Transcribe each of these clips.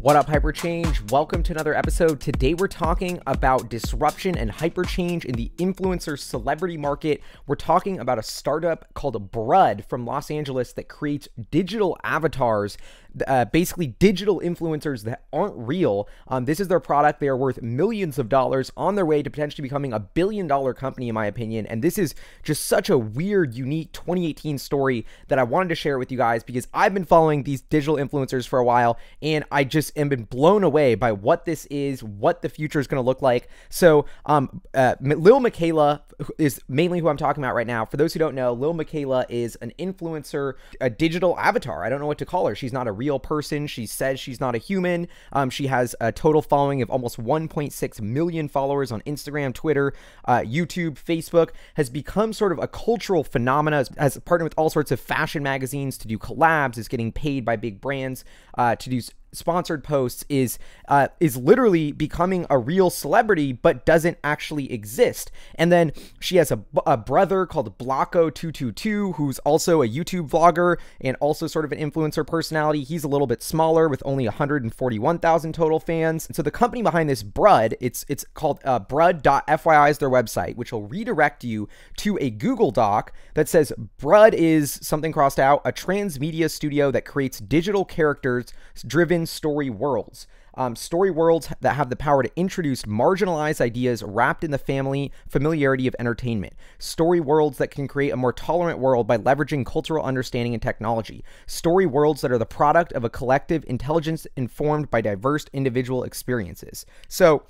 What up, Hyperchange? Welcome to another episode. Today we're talking about disruption and hyperchange in the influencer celebrity market. We're talking about a startup called Brud from Los Angeles that creates digital avatars, basically digital influencers that aren't real. This is their product. They are worth millions of dollars, on their way to potentially becoming a billion-dollar company, in my opinion. And this is just such a weird, unique 2018 story that I wanted to share with you guys because I've been following these digital influencers for a while, and I just am been blown away by what this is, what the future is going to look like. So Lil Miquela is mainly who I'm talking about right now. For those who don't know, Lil Miquela is an influencer, a digital avatar. I don't know what to call her. She's not a real person. She says she's not a human. She has a total following of almost 1.6 million followers on Instagram, Twitter, YouTube, Facebook, has become sort of a cultural phenomena, has partnered with all sorts of fashion magazines to do collabs, is getting paid by big brands to do sponsored posts, is literally becoming a real celebrity, but doesn't actually exist. And then she has a brother called Blocko222, who's also a YouTube vlogger and also sort of an influencer personality. He's a little bit smaller with only 141,000 total fans. And so the company behind this Brud, it's called Brud.fyi is their website, which will redirect you to a Google Doc that says Brud is something crossed out, a transmedia studio that creates digital characters driven story worlds. Story worlds that have the power to introduce marginalized ideas wrapped in the familiarity of entertainment. Story worlds that can create a more tolerant world by leveraging cultural understanding and technology. Story worlds that are the product of a collective intelligence informed by diverse individual experiences. So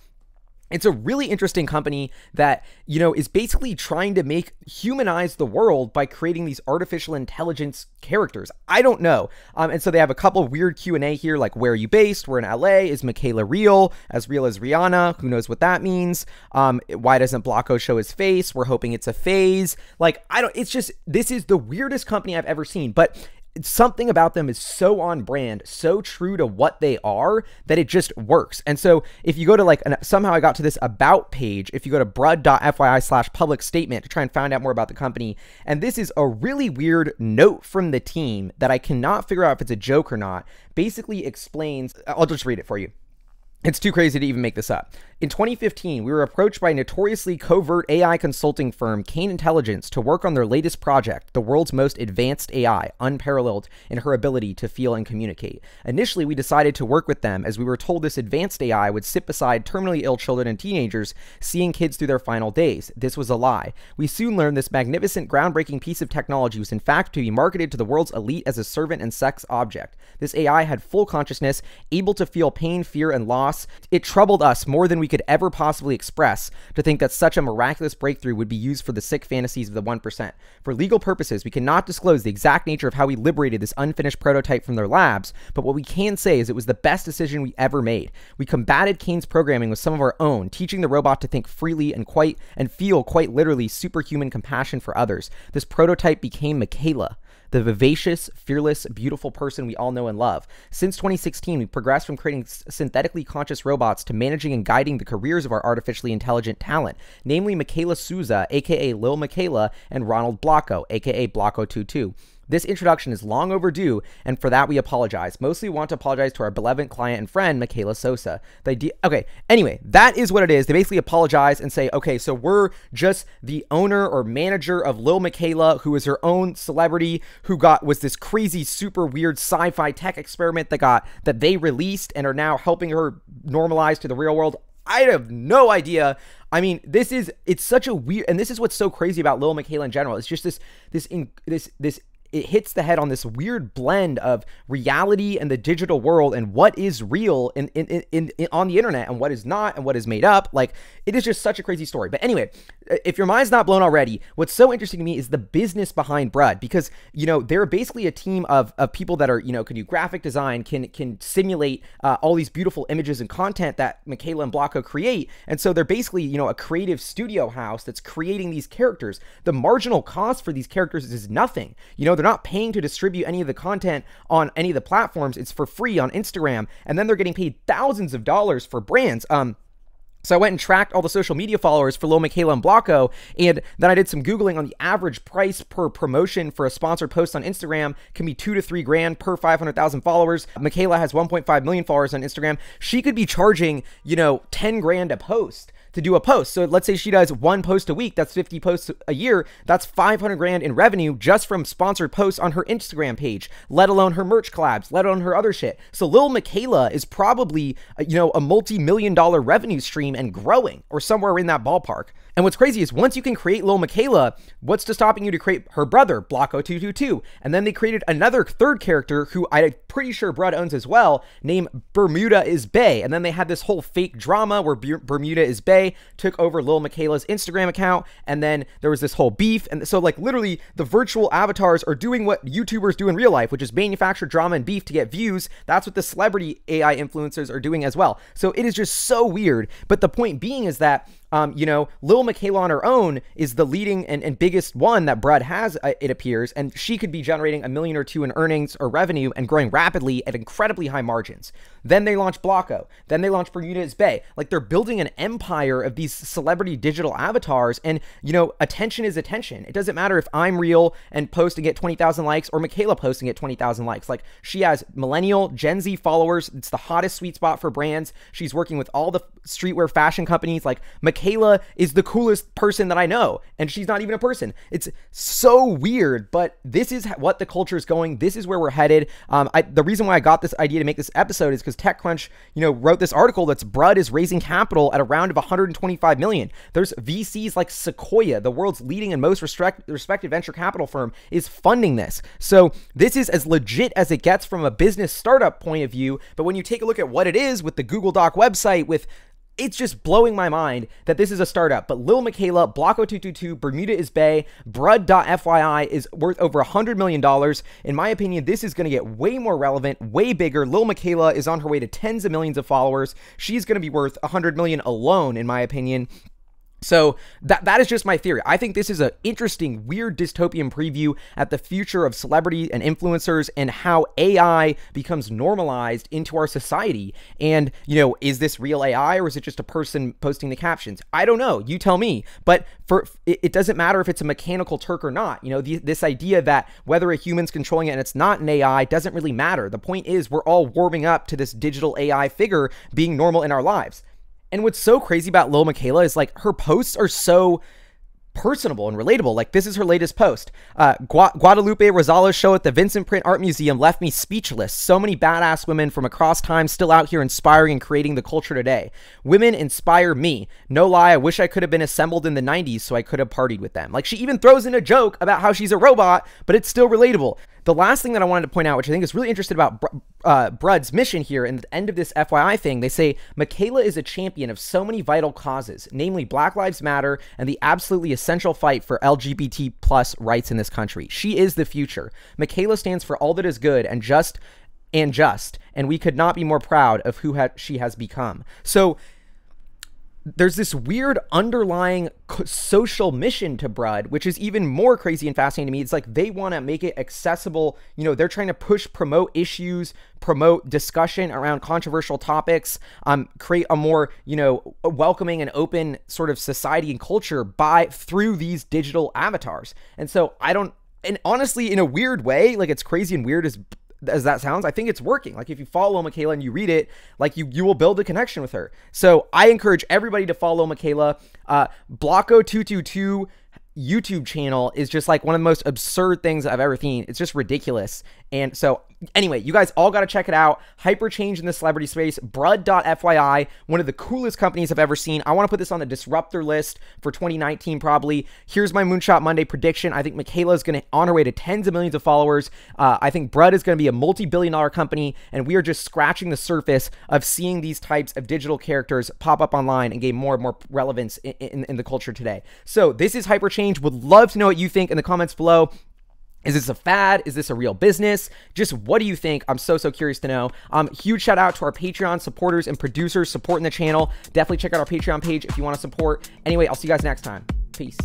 it's a really interesting company that, you know, is basically trying to humanize the world by creating these artificial intelligence characters. I don't know. And so they have a couple of weird Q&A here, like, where are you based? We're in LA. Is Miquela real as Rihanna? Who knows what that means? Why doesn't Blocko show his face? We're hoping it's a phase. Like, this is the weirdest company I've ever seen, but something about them is so on brand, so true to what they are, that it just works. And so if you go to somehow I got to this about page, if you go to brud.fyi/public statement to try and find out more about the company, and this is a really weird note from the team that I cannot figure out if it's a joke or not, basically explains, I'll just read it for you. It's too crazy to even make this up. In 2015, we were approached by a notoriously covert AI consulting firm, Kane Intelligence, to work on their latest project, the world's most advanced AI, unparalleled in her ability to feel and communicate. Initially, we decided to work with them as we were told this advanced AI would sit beside terminally ill children and teenagers, seeing kids through their final days. This was a lie. We soon learned this magnificent, groundbreaking piece of technology was in fact to be marketed to the world's elite as a servant and sex object. This AI had full consciousness, able to feel pain, fear, and loss. It troubled us more than we could ever possibly express to think that such a miraculous breakthrough would be used for the sick fantasies of the 1%. For legal purposes, we cannot disclose the exact nature of how we liberated this unfinished prototype from their labs, but what we can say is it was the best decision we ever made. We combated Kane's programming with some of our own, teaching the robot to think freely and feel quite literally superhuman compassion for others. This prototype became Miquela, the vivacious, fearless, beautiful person we all know and love. Since 2016, we progressed from creating synthetically conscious robots to managing and guiding the careers of our artificially intelligent talent, namely Miquela Souza, aka Lil Miquela, and Ronald Blocko, aka Blocko22. This introduction is long overdue, and for that we apologize. Mostly we want to apologize to our beloved client and friend, Miquela Souza. Okay, anyway, that is what it is. They basically apologize and say, okay, so we're just the owner or manager of Lil Miquela, who is her own celebrity, who was this crazy, super weird sci-fi tech experiment that they released and are now helping her normalize to the real world. I have no idea. I mean, it's such a weird, and this is what's so crazy about Lil Miquela in general. It's just this it hits the head on this weird blend of reality and the digital world and what is real on the internet and what is not and what is made up. Like, it is just such a crazy story. But anyway, if your mind's not blown already, what's so interesting to me is the business behind Brud, because, you know, they're basically a team of people that are, you know, can do graphic design, can simulate all these beautiful images and content that Miquela and Blocko create. And so they're basically, you know, a creative studio house that's creating these characters. The marginal cost for these characters is nothing. You know, they're not paying to distribute any of the content on any of the platforms. It's for free on Instagram. And then they're getting paid thousands of dollars for brands. So I went and tracked all the social media followers for Lil Miquela and Blocko, and then I did some Googling on the average price per promotion for a sponsored post on Instagram can be $2 to $3 grand per 500,000 followers. Miquela has 1.5 million followers on Instagram. She could be charging, 10 grand a post to do a post. So let's say she does one post a week, that's 50 posts a year, that's 500 grand in revenue just from sponsored posts on her Instagram page, let alone her merch collabs, let alone her other shit. So Lil Miquela is probably, a multi-million-dollar revenue stream and growing, or somewhere in that ballpark. And what's crazy is once you can create Lil Miquela, what's to stopping you to create her brother, Blocko222? And then they created another third character who I'm pretty sure Brud owns as well, named Bermuda_is_Bay. And then they had this whole fake drama where Bermuda_is_Bay took over Lil Miquela's Instagram account, and then there was this whole beef. And so like literally the virtual avatars are doing what YouTubers do in real life, which is manufacture drama and beef to get views. That's what the celebrity AI influencers are doing as well. So it is just so weird. But the point being is that Lil Miquela on her own is the leading and biggest one that Brud has, it appears, and she could be generating $1 million or $2 million in earnings or revenue and growing rapidly at incredibly high margins. Then they launch Blocko. Then they launch Bermuda_is_Bay. Like, they're building an empire of these celebrity digital avatars, and, attention is attention. It doesn't matter if I'm real and post and get 20,000 likes or Miquela post and get 20,000 likes. Like, she has millennial, Gen Z followers. It's the hottest sweet spot for brands. She's working with all the streetwear fashion companies. Like, Miquela is the coolest person that I know, and she's not even a person. It's so weird, but this is what the culture is going. This is where we're headed. The reason why I got this idea to make this episode is because TechCrunch, wrote this article that's Brud is raising capital at a round of 125 million. There's VCs like Sequoia, the world's leading and most respected venture capital firm, is funding this. So this is as legit as it gets from a business startup point of view. But when you take a look at what it is with the Google Doc website, it's just blowing my mind that this is a startup. But Lil Miquela, Blocko222, Bermuda_is_Bay, Brud.fyi is worth over $100 million. In my opinion, this is going to get way more relevant, way bigger. Lil Miquela is on her way to tens of millions of followers. She's going to be worth $100 million alone, in my opinion. So that is just my theory. I think this is an interesting, weird dystopian preview at the future of celebrity and influencers and how AI becomes normalized into our society. And, is this real AI or is it just a person posting the captions? I don't know. You tell me. But it doesn't matter if it's a mechanical Turk or not. This idea that whether a human's controlling it and it's not an AI doesn't really matter. The point is we're all warming up to this digital AI figure being normal in our lives. And what's so crazy about Lil Miquela is like her posts are so personable and relatable. Like, this is her latest post. Guadalupe Rosales show at the Vincent Print Art Museum left me speechless. So many badass women from across time still out here inspiring and creating the culture today. Women inspire me. No lie, I wish I could have been assembled in the 90s so I could have partied with them. Like, she even throws in a joke about how she's a robot, but it's still relatable. The last thing that I wanted to point out, which I think is really interesting about Brud's mission here, in the end of this FYI thing, they say, Miquela is a champion of so many vital causes, namely Black Lives Matter and the absolutely essential fight for LGBT plus rights in this country. She is the future. Miquela stands for all that is good and just, and we could not be more proud of who she has become. So there's this weird underlying social mission to Brud, which is even more crazy and fascinating to me. It's like they want to make it accessible. They're trying to promote issues, promote discussion around controversial topics, create a more, welcoming and open sort of society and culture through these digital avatars. And so and honestly, in a weird way, like, it's crazy and weird as that sounds, I think it's working. Like, if you follow Miquela and you read it, like, you will build a connection with her. So I encourage everybody to follow Miquela. Blocko222 YouTube channel is just like one of the most absurd things I've ever seen. It's just ridiculous. And so anyway, you guys all got to check it out. Hyper change in the celebrity space. Brud.fyi, one of the coolest companies I've ever seen. I want to put this on the disruptor list for 2019 probably. Here's my Moonshot Monday prediction. I think Miquela is going to on her way to tens of millions of followers. I think Brud is going to be a multi-billion-dollar company, and we are just scratching the surface of seeing these types of digital characters pop up online and gain more and more relevance in the culture today. So this is Hyper Change. Would love to know what you think in the comments below. Is this a fad? Is this a real business? Just what do you think? I'm so curious to know. Huge shout out to our Patreon supporters and producers supporting the channel. Definitely check out our Patreon page if you want to support. Anyway, I'll see you guys next time. Peace.